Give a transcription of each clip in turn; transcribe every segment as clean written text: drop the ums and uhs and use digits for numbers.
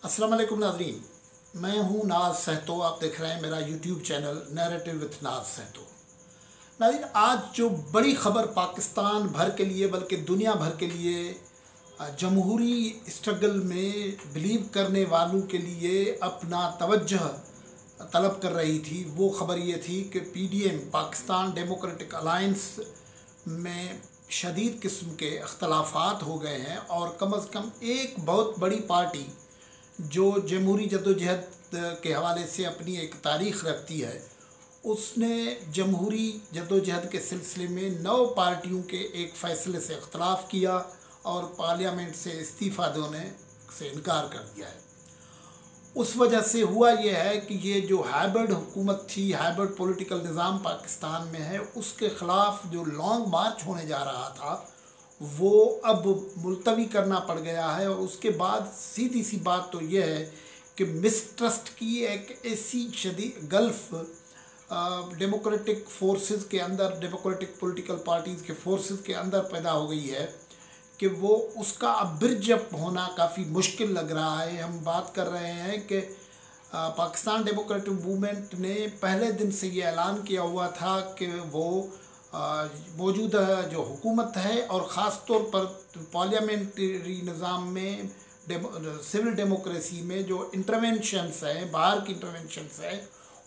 अस्सलाम वालेकुम नाज़रीन, मैं हूँ नाज सहतो। आप देख रहे हैं मेरा यूट्यूब चैनल नैरेटिव विथ नाज सहतो। नाज़रीन, आज जो बड़ी ख़बर पाकिस्तान भर के लिए बल्कि दुनिया भर के लिए जमहूरी स्ट्रगल में बिलीव करने वालों के लिए अपना तवज्जो तलब कर रही थी, वो ख़बर ये थी कि पीडीएम पाकिस्तान डेमोक्रेटिक अलायंस में शदीद किस्म के अख्तलाफात हो गए हैं और कम अज़ कम एक बहुत बड़ी पार्टी जो जमहूरी जद्दोजहद के हवाले से अपनी एक तारीख़ रखती है, उसने जमहूरी जद्दोजहद के सिलसिले में 9 पार्टियों के एक फ़ैसले से इख्तलाफ किया और पार्लियामेंट से इस्तीफ़ा देने से इनकार कर दिया है। उस वजह से हुआ ये है कि ये जो हाइब्रिड हुकूमत थी, हाइब्रिड पॉलिटिकल निज़ाम पाकिस्तान में है, उसके ख़िलाफ़ जो लॉन्ग मार्च होने जा रहा था वो अब मुलतवी करना पड़ गया है। और उसके बाद सीधी सी बात तो यह है कि मिसट्रस्ट की एक ऐसी शदीद गल्फ डेमोक्रेटिक फोर्सेस के अंदर, डेमोक्रेटिक पॉलिटिकल पार्टीज़ के फोर्सेस के अंदर पैदा हो गई है कि वो उसका अब ब्रिज अप होना काफ़ी मुश्किल लग रहा है। हम बात कर रहे हैं कि पाकिस्तान डेमोक्रेटिक मूवमेंट ने पहले दिन से ये ऐलान किया हुआ था कि वो मौजूदा जो हुकूमत है और ख़ास तौर पर पार्लियामेंट्री निज़ाम में सिविल डेमोक्रेसी में जो इंटरवेंशंस हैं, बाहर की इंटरवेंशंस हैं,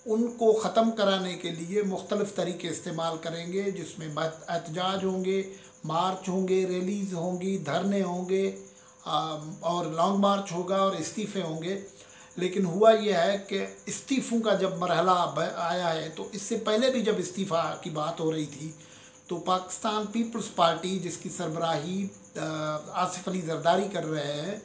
उनको ख़त्म कराने के लिए मुख्तलिफ़ तरीके इस्तेमाल करेंगे, जिसमें एहतजाज होंगे, मार्च होंगे, रैलीज़ होंगी, धरने होंगे और लॉन्ग मार्च होगा और इस्तीफ़े होंगे। लेकिन हुआ यह है कि इस्तीफ़ों का जब मरहला आया है, तो इससे पहले भी जब इस्तीफ़ा की बात हो रही थी तो पाकिस्तान पीपल्स पार्टी, जिसकी सरबराही आसिफ अली जरदारी कर रहे हैं,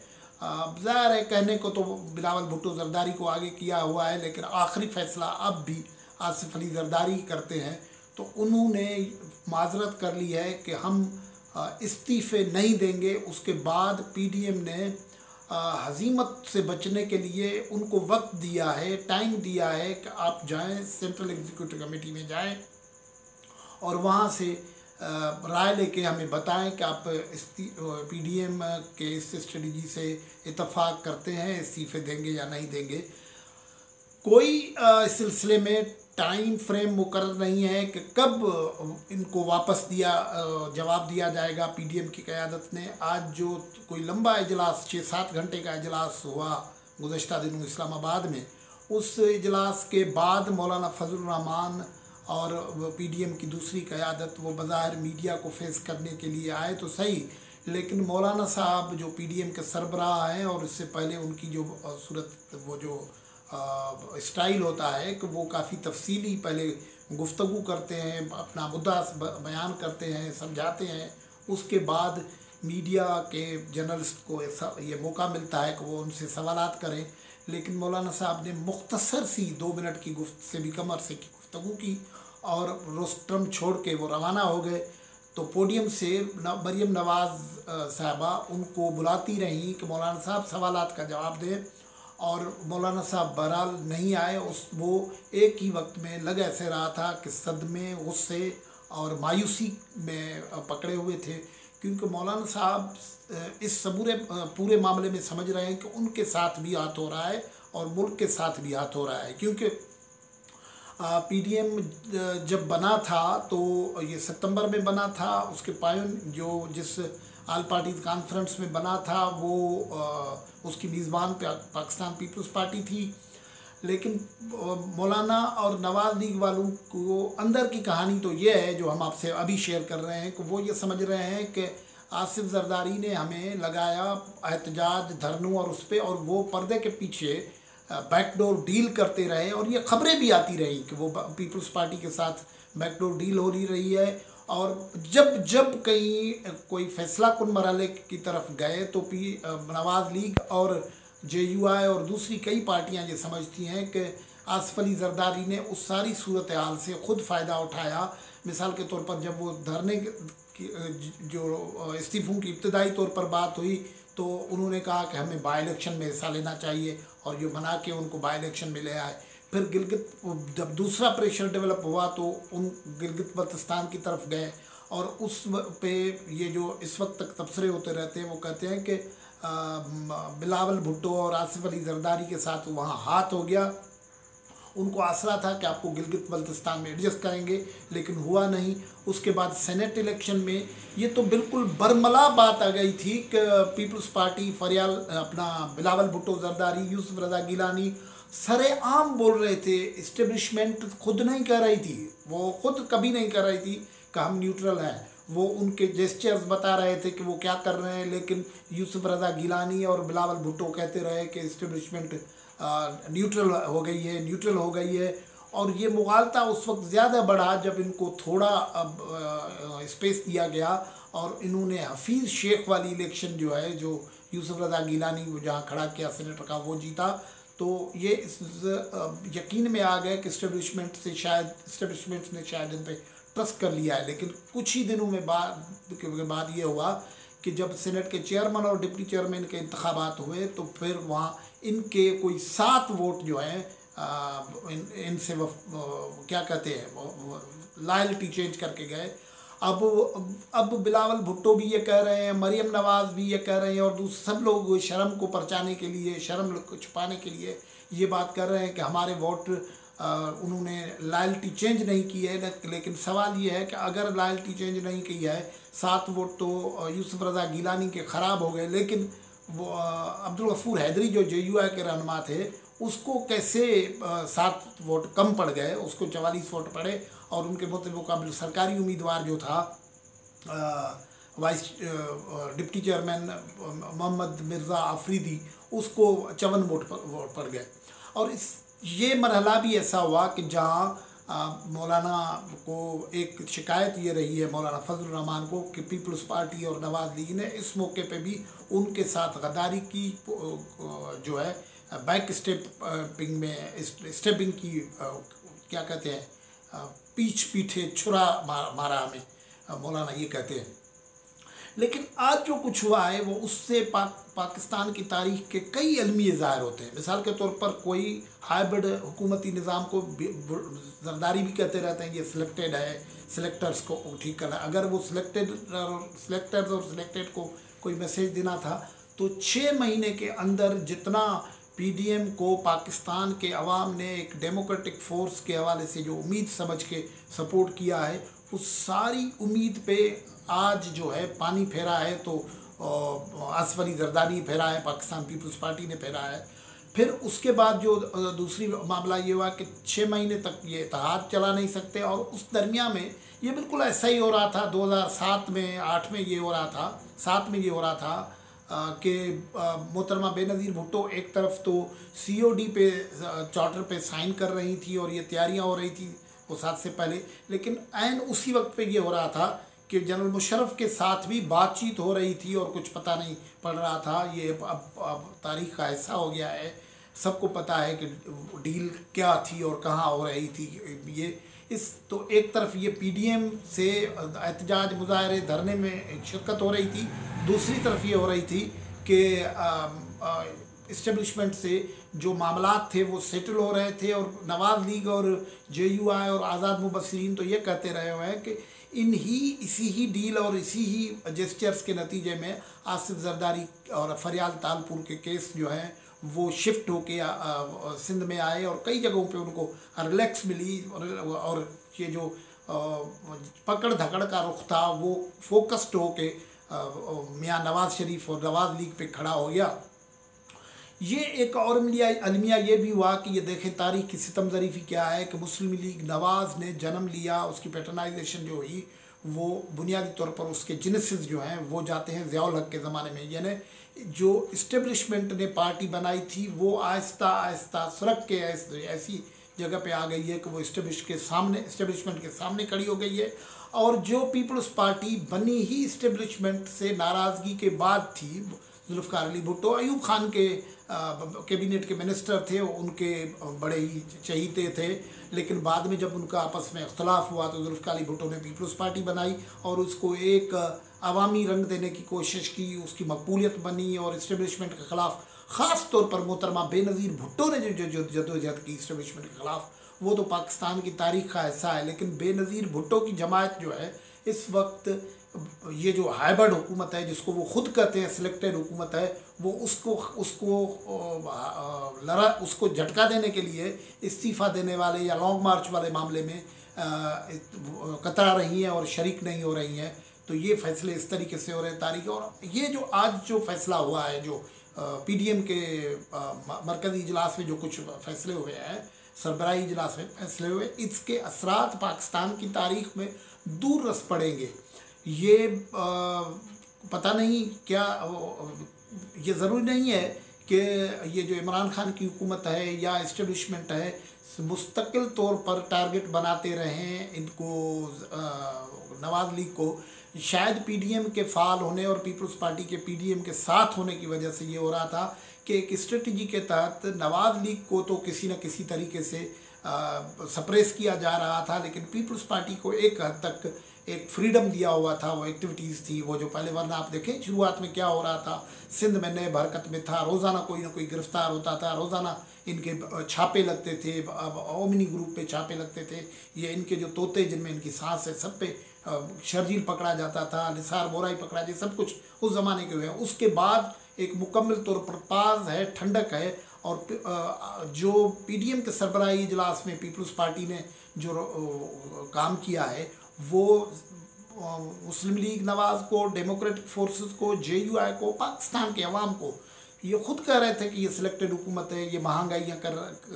ज़ाहिर है कहने को तो बिलावल भुट्टो जरदारी को आगे किया हुआ है, लेकिन आखिरी फ़ैसला अब भी आसिफ अली जरदारी करते हैं, तो उन्होंने माजरत कर ली है कि हम इस्तीफ़े नहीं देंगे। उसके बाद पीडीएम ने हज़ीमत से बचने के लिए उनको वक्त दिया है, टाइम दिया है कि आप जाएं, सेंट्रल एग्जीक्यूटिव कमेटी में जाएं और वहाँ से राय लेके हमें बताएं कि आप पीडीएम के इस स्ट्रेटजी से इत्तफाक करते हैं, इस्तीफ़े देंगे या नहीं देंगे। कोई इस सिलसिले में टाइम फ्रेम मुकर्रर नहीं है कि कब इनको वापस जवाब दिया जाएगा। पीडीएम की क़यादत ने आज जो कोई लंबा इजलास 6-7 घंटे का इजलास हुआ गुज़श्ता दिनों इस्लामाबाद में, उस इजलास के बाद मौलाना फजल रहमान और पीडीएम की दूसरी क़यादत वो बज़ाहिर मीडिया को फेस करने के लिए आए तो सही, लेकिन मौलाना साहब जो पीडीएम के सरबराह हैं और इससे पहले उनकी जो वो जो स्टाइल होता है कि वो काफ़ी तफसीली पहले गुफ्तगू करते हैं, अपना मुद्दा बयान करते हैं, समझाते हैं, उसके बाद मीडिया के जर्नलिस्ट को ये मौका मिलता है कि वो उनसे सवालात करें। लेकिन मौलाना साहब ने मुख्तसर सी 2 मिनट की से भी कम अरसे की गुफ्तगू की और रोस्ट्रम छोड़ के वो रवाना हो गए। तो पोडियम से मरीम नवाज़ साहबा उनको बुलाती रहीं कि मौलाना साहब सवालात का जवाब दें, और मौलाना साहब बहरहाल नहीं आए। वो एक ही वक्त में लग ऐसे रहा था कि सदमे, गुस्से और मायूसी में पकड़े हुए थे, क्योंकि मौलाना साहब इस पूरे मामले में समझ रहे हैं कि उनके साथ भी हाथ हो रहा है और मुल्क के साथ भी हाथ हो रहा है। क्योंकि पीडीएम जब बना था तो ये सितंबर में बना था, उसके जिस ऑल पार्टीज़ कॉन्फ्रेंस में बना था वो उसकी मेज़बान पाकिस्तान पीपल्स पार्टी थी। लेकिन मौलाना और नवाज़ लीग वालों को अंदर की कहानी तो ये है जो हम आपसे अभी शेयर कर रहे हैं कि वो ये समझ रहे हैं कि आसिफ जरदारी ने हमें लगाया एहतजाज, धरनों और उस पर, और वो पर्दे के पीछे बैकडोर डील करते रहे और ये ख़बरें भी आती रही कि वो पीपल्स पार्टी के साथ बैकडोर डील हो रही है। और जब कहीं कोई फैसला कुन मरहले की तरफ गए तो नवाज़ लीग और जेयूआई और दूसरी कई पार्टियां ये समझती हैं कि आसिफ अली जरदारी ने उस सारी सूरत हाल से ख़ुद फ़ायदा उठाया। मिसाल के तौर पर जब वो धरने की जो इस्तीफ़ों की इब्तदाई तौर पर बात हुई तो उन्होंने कहा कि हमें बाई इलेक्शन में हिस्सा लेना चाहिए, और जो बना के उनको बाई इलेक्शन में ले आए। फिर गिलगित, जब दूसरा प्रेशर डेवलप हुआ तो उन गिलगित बल्तिस्तान की तरफ गए और उस पे ये जो इस वक्त तक तबसरे होते रहते हैं वो कहते हैं कि बिलावल भुट्टो और आसिफ अली जरदारी के साथ वहाँ हाथ हो गया। उनको आसरा था कि आपको गिलगित बल्तिस्तान में एडजस्ट करेंगे, लेकिन हुआ नहीं। उसके बाद सेनेट इलेक्शन में ये तो बिल्कुल बरमला बात आ गई थी कि पीपल्स पार्टी फरियाल अपना बिलावल भुट्टो जरदारी, यूसुफ रज़ा गिलानी सरेआम बोल रहे थे। इस्टेब्लिशमेंट खुद नहीं कह रही थी, वो खुद कभी नहीं कह रही थी कि हम न्यूट्रल हैं। वो उनके जेस्चर्स बता रहे थे कि वो क्या कर रहे हैं, लेकिन यूसुफ रज़ा गिलानी और बिलावल भुट्टो कहते रहे कि इस्टेब्लिशमेंट न्यूट्रल हो गई है, न्यूट्रल हो गई है। और ये मुगालता उस वक्त ज़्यादा बढ़ा जब इनको थोड़ा अब स्पेस दिया गया और इन्होंने हफीज़ शेख वाली इलेक्शन जो है, जो यूसुफ रज़ा गिलानी वो जहाँ खड़ा किया सेनेटर का, वो जीता। तो ये इस यकीन में आ गए कि इस्टेब्लिशमेंट ने शायद इन पर ट्रस्ट कर लिया है। लेकिन कुछ ही दिनों में बाद ये हुआ कि जब सेनेट के चेयरमैन और डिप्टी चेयरमैन के इंतखाबात हुए तो फिर वहाँ इनके कोई 7 वोट जो हैं इनसे क्या कहते हैं लॉयल्टी चेंज करके गए। अब बिलावल भुट्टो भी ये कह रहे हैं, मरियम नवाज़ भी ये कह रहे हैं, और सब लोग शर्म को परचाने के लिए, शर्म को छुपाने के लिए ये बात कर रहे हैं कि हमारे वोट उन्होंने लॉयल्टी चेंज नहीं की है। लेकिन सवाल ये है कि अगर लॉयल्टी चेंज नहीं की है, 7 वोट तो यूसुफ रज़ा गिलानी के ख़राब हो गए, लेकिन वो अब्दुल गफूर हैदरी जो JUI के रहनुमा थे उसको कैसे 7 वोट कम पड़ गए, उसको 44 वोट पड़े। और उनके मुकाबले सरकारी उम्मीदवार जो था vice deputy chairman Mohammad Mirza Afridi, उसको 54 वोट पड़ गए। और ये मरहला भी ऐसा हुआ कि जहाँ मौलाना को एक शिकायत ये रही है, मौलाना फजल रहमान को, कि पीपल्स पार्टी और नवाज़ लीग ने इस मौके पे भी उनके साथ गद्दारी की, जो है बैक स्टेपिंग की, क्या कहते हैं, पीछे छुरा मारा हमें, मौलाना ये कहते हैं। लेकिन आज जो कुछ हुआ है वो उससे पाकिस्तान की तारीख के कई अलमी ज़ाहिर होते हैं। मिसाल के तौर पर कोई हाइब्रिड हुकूमती निज़ाम को जरदारी भी कहते रहते हैं, ये सिलेक्टेड है, सिलेक्टर्स को ठीक करना। अगर वो सिलेक्टर्स और सिलेक्टेड को कोई मैसेज देना था तो 6 महीने के अंदर जितना PDM को पाकिस्तान के अवाम ने एक डेमोक्रेटिक फोर्स के हवाले से जो उम्मीद समझ के सपोर्ट किया है, उस सारी उम्मीद पे आज जो है पानी फेरा है। तो आसिफ अली जरदारी फेरा है, पाकिस्तान पीपल्स पार्टी ने फेरा है। फिर उसके बाद जो दूसरी मामला ये हुआ कि 6 महीने तक ये इत्तेहाद चला नहीं सकते, और उस दरमियान में ये बिल्कुल ऐसा ही हो रहा था। 2007 में 8 में ये हो रहा था, 7 में ये हो रहा था कि मोहतरमा बेनज़ीर भुट्टो एक तरफ तो COD पे चार्टर पे साइन कर रही थी और ये तैयारियां हो रही थी वो 7 से पहले, लेकिन ऐन उसी वक्त पे ये हो रहा था कि जनरल मुशर्रफ के साथ भी बातचीत हो रही थी और कुछ पता नहीं पड़ रहा था। ये अब तारीख़ का हिस्सा हो गया है, सबको पता है कि डील क्या थी और कहाँ हो रही थी। ये तो एक तरफ ये PDM से एहतजाज, मुजाहरे, धरने में शिरकत हो रही थी, दूसरी तरफ ये हो रही थी कि इस्टेब्लिशमेंट से जो मामलात थे वो सेटल हो रहे थे। और नवाज़ लीग और JUI और आज़ाद मुबस्सिरीन तो ये कहते रहे हुए हैं कि इसी ही डील और इसी ही जेस्चर्स के नतीजे में आसिफ जरदारी और फरियाल तालपुर के केस जो हैं वो शिफ्ट होके सिंध में आए, और कई जगहों पे उनको रिलैक्स मिली। और ये जो पकड़ धकड़ का रुख था वो फोकस्ड होके मियाँ नवाज़ शरीफ और नवाज़ लीग पे खड़ा हो गया। ये एक और अलमिया ये भी हुआ कि ये देखें तारीख़ की सितम ज़रीफ़ी क्या है कि मुस्लिम लीग नवाज़ ने जन्म लिया, उसकी पैटर्नाइजेशन जो हुई वो बुनियादी तौर पर उसके जेनेसिस जो हैं वो जाते हैं ज़ियाउल हक़ के ज़माने में। यानी जो इस्टेब्लिशमेंट ने पार्टी बनाई थी वो आहिस्ता आहिस्ता सुरख के ऐसी जगह पे आ गई है कि वो इस्टेब्लिशमेंट के सामने खड़ी हो गई है। और जो पीपल्स पार्टी बनी ही इस्टेब्लिशमेंट से नाराज़गी के बाद थी, जुल्फ़िकार अली भुट्टो अयूब खान के कैबिनेट के मिनिस्टर थे, उनके बड़े ही चहीते थे, लेकिन बाद में जब उनका आपस में इख्तलाफ हुआ तो जुल्फ़िकार अली भुट्टो ने पीपल्स पार्टी बनाई और उसको एक अवामी रंग देने की कोशिश की, उसकी मकबूलियत बनी। और इस्टेब्लिशमेंट के ख़िलाफ़ ख़ास तौर पर मोहतरमा बेनज़ीर भुट्टो ने जो जदोजहद की इस्टेब्लिशमेंट के ख़िलाफ़, वो तो पाकिस्तान की तारीख़ का हिस्सा है। लेकिन बेनज़ीर भुट्टो की जमात जो है इस वक्त ये जो हाइब्रिड हुकूमत है, जिसको वो खुद कहते हैं सिलेक्टेड हुकूमत है, वो उसको उसको झटका देने के लिए इस्तीफ़ा देने वाले या लॉन्ग मार्च वाले मामले में कतरा रही हैं और शरीक नहीं हो रही हैं। तो ये फैसले इस तरीके से हो रहे हैं तारीख। और ये जो आज जो फैसला हुआ है, जो पीडीएम के मरकज़ी इजलास में जो कुछ फैसले हुए हैं, सरबराही इजलास में फैसले हुए, इसके असरात पाकिस्तान की तारीख में दूर रस पड़ेंगे। ये पता नहीं क्या, ये ज़रूरी नहीं है कि ये जो इमरान खान की हुकूमत है या इस्टेब्लिशमेंट है मुस्तकिल तौर पर टारगेट बनाते रहें इनको, नवाज़ लीग को। शायद पीडीएम के फ़ाल होने और पीपल्स पार्टी के पीडीएम के साथ होने की वजह से ये हो रहा था कि एक स्ट्रेटजी के तहत नवाज़ लीग को तो किसी न किसी तरीके से सप्रेस किया जा रहा था, लेकिन पीपल्स पार्टी को एक हद तक एक फ्रीडम दिया हुआ था, वो एक्टिविटीज़ थी वो जो पहले, वरना आप देखें शुरुआत में क्या हो रहा था, सिंध में नए हरकत में था, रोज़ाना कोई ना कोई गिरफ्तार होता था, रोज़ाना इनके छापे लगते थे, ओमिनी ग्रुप पे छापे लगते थे, ये इनके जो तोते जिनमें इनकी सांस है सब पे शर्जील पकड़ा जाता था, निसार बोराई पकड़ा जाए, सब कुछ उस ज़माने के हुए हैं। उसके बाद एक मुकम्मल तौर पर पाज है, ठंडक है। और जो पीडीएम के सरबराही इजलास में पीपल्स पार्टी ने जो काम किया है, वो मुस्लिम लीग नवाज़ को, डेमोक्रेटिक फोर्सेस को, जेयूआई को, पाकिस्तान के अवाम को ये खुद कह रहे थे कि ये सिलेक्टेड हुकूमत है, ये महंगाइयाँ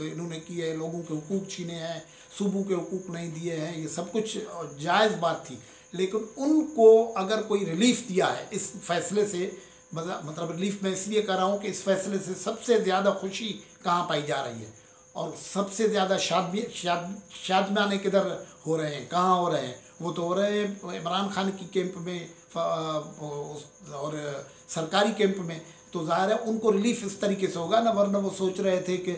इन्होंने की है, लोगों के हुकूक छीने हैं, सूबों के हुकूक नहीं दिए हैं, ये सब कुछ जायज़ बात थी। लेकिन उनको अगर कोई रिलीफ दिया है इस फैसले से, मतलब रिलीफ मैं इसलिए कर रहा हूँ कि इस फैसले से सबसे ज़्यादा खुशी कहाँ पाई जा रही है और सबसे ज़्यादा शादमाने किधर हो रहे हैं, कहाँ हो रहे हैं? वो तो हो रहे हैं इमरान खान की कैंप में और सरकारी कैंप में। तो ज़ाहिर है उनको रिलीफ इस तरीके से होगा ना, वरना वो सोच रहे थे कि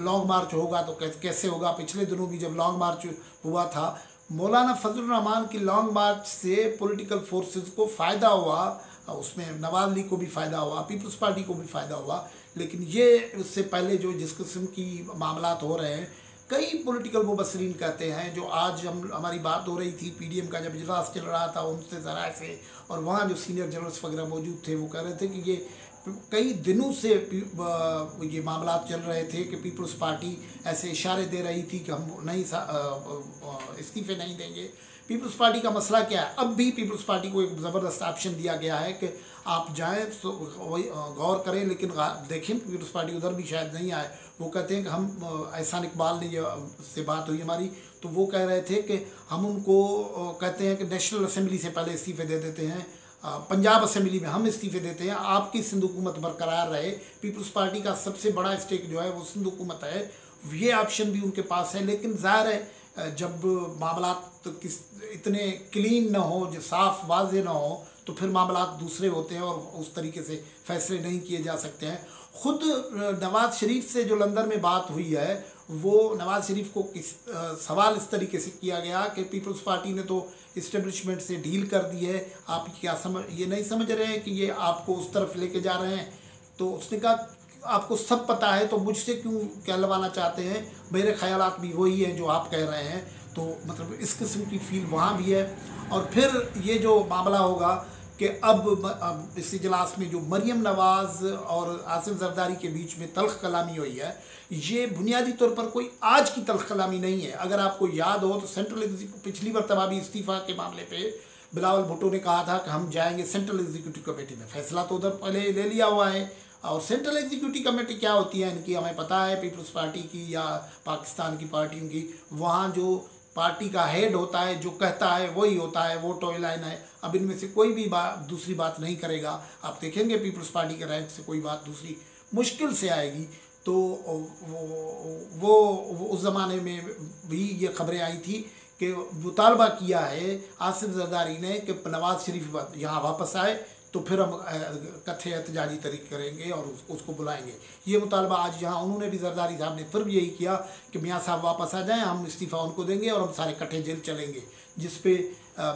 लॉन्ग मार्च होगा तो कैसे होगा। पिछले दिनों भी जब लॉन्ग मार्च हुआ था, मौलाना फजलुर रहमान की लॉन्ग मार्च से पॉलिटिकल फोर्सेस को फ़ायदा हुआ, उसमें नवाज़ लीग को भी फ़ायदा हुआ, पीपल्स पार्टी को भी फ़ायदा हुआ। लेकिन ये उससे पहले जो जिस किस्म की मामलात हो रहे हैं, कई पॉलिटिकल मुबसरीन कहते हैं, जो आज हमारी बात हो रही थी पीडीएम का जब इजलास चल रहा था उनसे ज़रा से, और वहाँ जो सीनियर जनरल्स वगैरह मौजूद थे, वो कह रहे थे कि ये कई दिनों से ये मामलात चल रहे थे कि पीपल्स पार्टी ऐसे इशारे दे रही थी कि हम नहीं इस्तीफ़े नहीं देंगे। पीपल्स पार्टी का मसला क्या है? अब भी पीपल्स पार्टी को एक ज़बरदस्त ऑप्शन दिया गया है कि आप जाएं तो वही गौर करें, लेकिन देखें पीपल्स पार्टी उधर भी शायद नहीं आए। वो कहते हैं कि हम, एहसान इकबाल ने से बात हुई हमारी, तो वो कह रहे थे कि हम उनको कहते हैं कि नेशनल असेंबली से पहले इस्तीफ़े दे देते हैं, पंजाब असेंबली में हम इस्तीफ़े देते हैं, आपकी सिंध हुकूमत बरकरार रहे। पीपल्स पार्टी का सबसे बड़ा स्टेक जो है वो सिंध हुकूमत है, ये ऑप्शन भी उनके पास है। लेकिन ज़ाहिर है जब मामलात इतने क्लीन ना हो, जो साफ़ वाज़े ना हो, तो फिर मामलात दूसरे होते हैं और उस तरीके से फ़ैसले नहीं किए जा सकते हैं। ख़ुद नवाज़ शरीफ से जो लंदन में बात हुई है, वो नवाज़ शरीफ को सवाल इस तरीके से किया गया कि पीपल्स पार्टी ने तो इस्टेब्लिशमेंट से डील कर दी है, आप क्या ये नहीं समझ रहे हैं कि ये आपको उस तरफ लेके जा रहे हैं? तो उसने कहा आपको सब पता है तो मुझसे क्यों कहलवाना चाहते हैं, मेरे ख्यालात भी वही हैं जो आप कह रहे हैं। तो मतलब इस किस्म की फील वहाँ भी है। और फिर ये जो मामला होगा कि अब इस इजलास में जो मरियम नवाज़ और आसिफ जरदारी के बीच में तल्ख कलामी हुई है, ये बुनियादी तौर पर कोई आज की तल्ख कलामी नहीं है। अगर आपको याद हो तो सेंट्रल पिछली मरतबा भी इस्तीफ़ा के मामले पे बिलावल भुट्टो ने कहा था कि हम जाएंगे सेंट्रल एग्जीक्यूटिव कमेटी में। फैसला तो उधर पहले ले लिया हुआ है, और सेंट्रल एग्जीक्यूटिव कमेटी क्या होती है इनकी हमें पता है, पीपल्स पार्टी की या पाकिस्तान की पार्टियों की। वहाँ जो पार्टी का हेड होता है, जो कहता है वही होता है, वो टॉय लाइन है। अब इनमें से कोई भी दूसरी बात नहीं करेगा। आप देखेंगे पीपल्स पार्टी के रैंक से कोई बात दूसरी मुश्किल से आएगी। तो वो उस ज़माने में भी ये खबरें आई थी कि मुतालबा किया है आसिफ जरदारी ने कि नवाज़ शरीफ यहाँ वापस आए तो फिर हम कथे एहतजाजी तरीक़ करेंगे और उसको बुलाएंगे। ये मुतालबा आज यहाँ उन्होंने भी, जरदारी साहब ने फिर भी यही किया कि मियाँ साहब वापस आ जाएं, हम इस्तीफ़ा उनको देंगे और हम सारे इकट्ठे जेल चलेंगे। जिस पे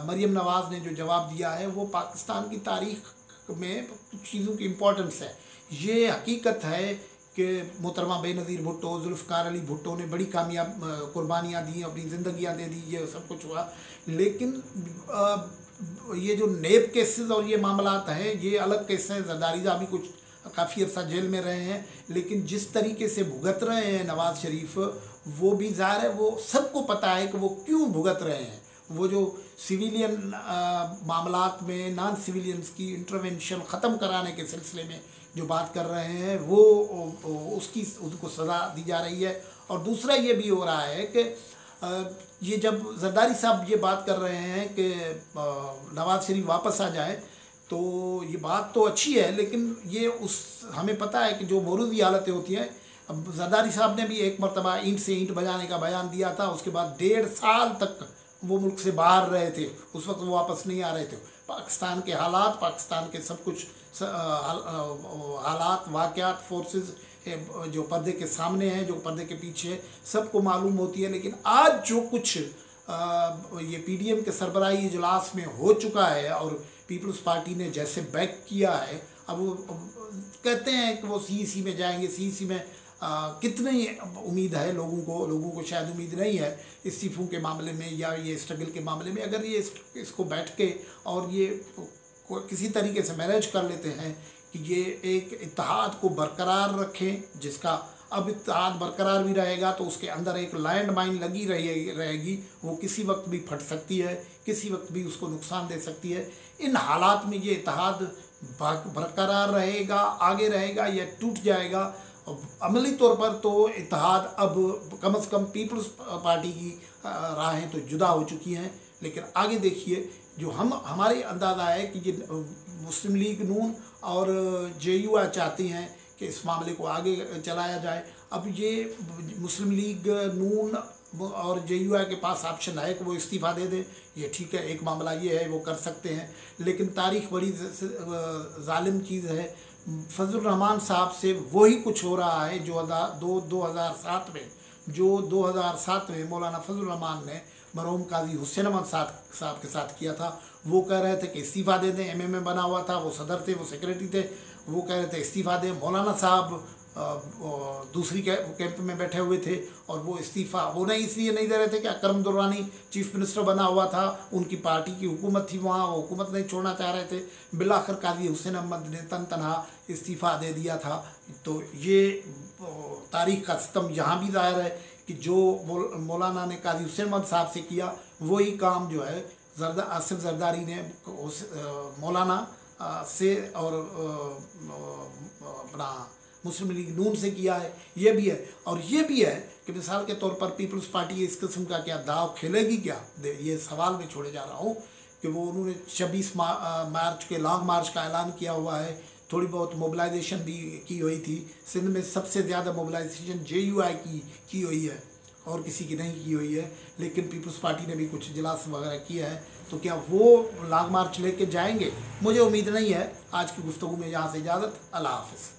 मरियम नवाज़ ने जो जवाब दिया है वो पाकिस्तान की तारीख़ में कुछ चीज़ों की इम्पोर्टेंस है। ये हकीकत है कि मोहतरमा बेनज़ीर भुट्टो, जुल्फ़िकार अली भुट्टो ने बड़ी कामयाब कुर्बानियाँ दी, अपनी ज़िंदगियाँ दे दी, ये सब कुछ हुआ। लेकिन ये जो नेब केसेस और ये मामलात हैं ये अलग केस हैं। जरदारी साहब भी कुछ काफ़ी अर्सा जेल में रहे हैं, लेकिन जिस तरीके से भुगत रहे हैं नवाज़ शरीफ, वो भी ज़ाहिर है वो सबको पता है कि वो क्यों भुगत रहे हैं। वो जो सिविलियन मामलात में नॉन सिविलियंस की इंटरवेंशन ख़त्म कराने के सिलसिले में जो बात कर रहे हैं वो उनको सज़ा दी जा रही है। और दूसरा ये भी हो रहा है कि ये जब जरदारी साहब ये बात कर रहे हैं कि नवाज़ शरीफ वापस आ जाए, तो ये बात तो अच्छी है, लेकिन ये हमें पता है कि जो मौरूदी हालतें होती हैं। अब जरदारी साहब ने भी एक मरतबा ईंट से ईंट बजाने का बयान दिया था, उसके बाद 1.5 साल तक वो मुल्क से बाहर रहे थे, उस वक्त वो वापस नहीं आ रहे थे। पाकिस्तान के हालात, पाकिस्तान के सब कुछ हालात, वाक़यात, फोर्सेस जो पर्दे के सामने हैं, जो पर्दे के पीछे, सबको मालूम होती है। लेकिन आज जो कुछ ये PDM के सरबराही इजलास में हो चुका है और पीपल्स पार्टी ने जैसे बैक किया है, अब वो कहते हैं कि वो CEC में जाएंगे। CEC में कितनी उम्मीद है लोगों को शायद उम्मीद नहीं है इस्तीफ़ों के मामले में या ये स्ट्रगल के मामले में। अगर ये इसको बैठ के और ये किसी तरीके से मैनेज कर लेते हैं कि ये एक इत्तेहाद को बरकरार रखें, जिसका अब इत्तेहाद बरकरार भी रहेगा तो उसके अंदर एक लैंड माइन लगी रहेगी, वो किसी वक्त भी फट सकती है, किसी वक्त भी उसको नुकसान दे सकती है। इन हालात में ये इत्तेहाद बरकरार रहेगा, आगे रहेगा या टूट जाएगा। अमली तौर पर तो इत्तेहाद अब कम से कम पीपल्स पार्टी की राहें तो जुदा हो चुकी हैं, लेकिन आगे देखिए जो हमारे अंदाज़ा है कि ये मुस्लिम लीग नून और JUI चाहती हैं कि इस मामले को आगे चलाया जाए। अब ये मुस्लिम लीग नून और JUI के पास ऑप्शन है कि वो इस्तीफ़ा दे दें, ये ठीक है, एक मामला ये है वो कर सकते हैं। लेकिन तारीख़ बड़ी जालिम चीज़ है। फजल रहमान साहब से वही कुछ हो रहा है जो 2007 में मौलाना फजल रहमान ने मरहूम काजी हुसैन अहमद साहब के साथ किया था। वो कह रहे थे कि इस्तीफ़ा दे दें, MMA बना हुआ था, वो सदर थे, वो सेक्रेटरी थे, वो कह रहे थे इस्तीफ़ा दें। मौलाना साहब दूसरी कैंप में बैठे हुए थे और वो इस्तीफ़ा वो नहीं इसलिए नहीं दे रहे थे कि अकरम दुर्रानी चीफ मिनिस्टर बना हुआ था, उनकी पार्टी की हुकूमत थी वहाँ, वो हुकूमत नहीं छोड़ना चाह रहे थे। बिलाखिर काजी हुसैन अहमद ने तनहा इस्तीफ़ा दे दिया था। तो ये तारीख़ का सितम यहाँ भी ज़ाहिर है कि जो मौलाना ने काजी हुसैन अहमद साहब से किया वही काम जो है आसिफ जरदारी ने मौलाना से और अपना मुस्लिम लीग नून से किया है। ये भी है और ये भी है कि मिसाल के तौर पर पीपल्स पार्टी इस किस्म का क्या दाव खेलेगी क्या, ये सवाल मैं छोड़े जा रहा हूँ कि वो उन्होंने 26 मार्च के लॉन्ग मार्च का ऐलान किया हुआ है। थोड़ी बहुत मोबिलाइजेशन भी की हुई थी। सिंध में सबसे ज़्यादा मोबिलाइजेशन JUI की हुई है और किसी की नहीं की हुई है, लेकिन पीपल्स पार्टी ने भी कुछ इजलास वगैरह किया है। तो क्या वो लॉन्ग मार्च लेके जाएंगे? मुझे उम्मीद नहीं है। आज की गुफ्तगू में यहाँ से इजाज़त, अल्लाह हाफ़िज़।